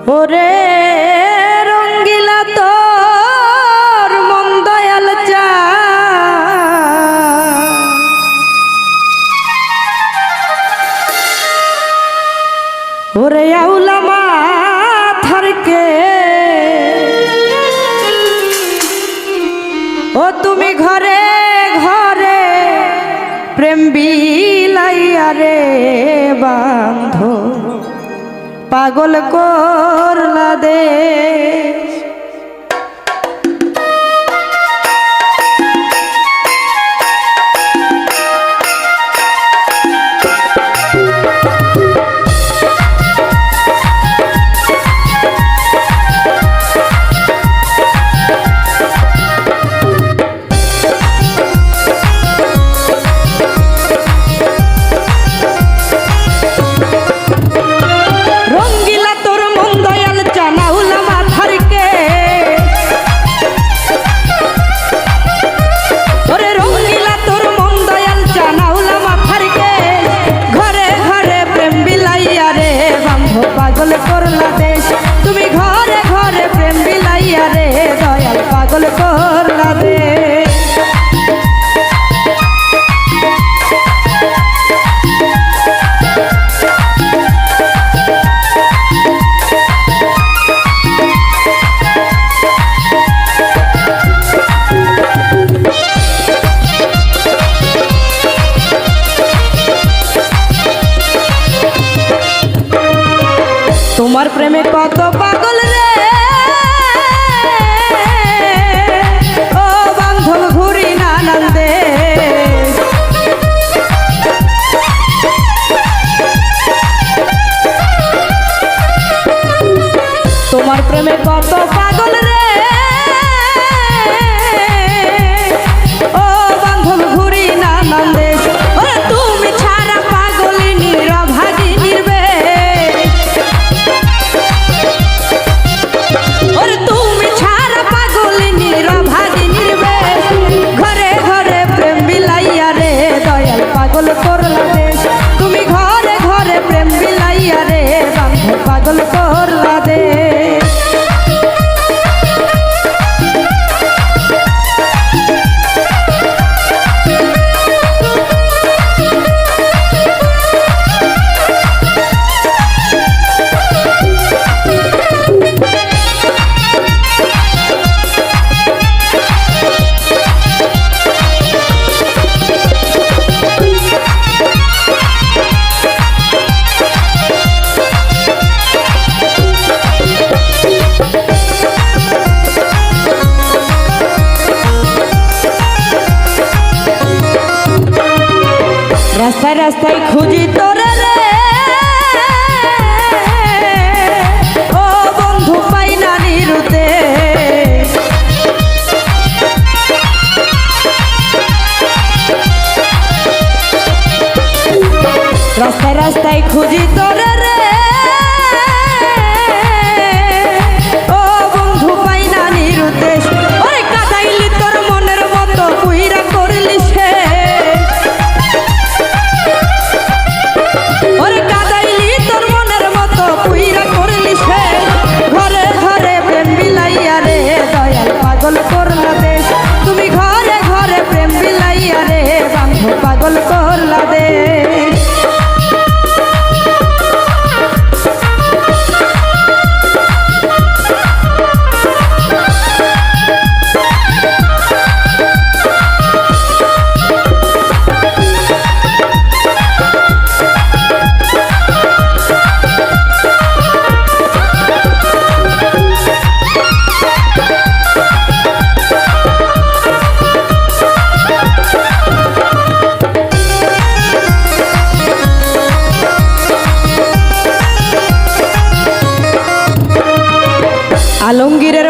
ওরে রঙ্গিলা তোর মন দয়াল চা ওরে আউলা মাথারকে ও তুমি ঘরে ঘরে প্রেম বিলাইয়া রে বান্ধ পাগল করলা দে পাগল করলা দেশ তুমি ঘরে ঘরে প্রেম বিলাইয়া রে দয়াল পাগল করলা দেশ তোমার প্রেমে কত পাগল রে ও বান্ধব ঘুরি নানান দেশ তোমার প্রেমে কত পাগল রে ও বান্ধব ঘুরি নানান দেশ ওরে তুমি ছাড়া পাগলিনীর অভাগিনীর পাগল করলা দেশ তুমি ঘরে ঘরে প্রেম বিলাইয়া রে বান্ধব পাগল করলা দেশ রাস্তায় রাস্তায় খুঁজি তোরে রে ও বন্ধু পাই না নিরুতে রাস্তায় রাস্তায় খুঁজি তোরে রে ও বন্ধু পাই না নিরুতে ওরে কাটাইলি তোর মনের মতো কুইরা করলি সে পাগল করলা দেশ তুমি ঘরে ঘরে প্রেম বিলাইয়া রে বান্ধব পাগল করলা দেশ আলমগীরের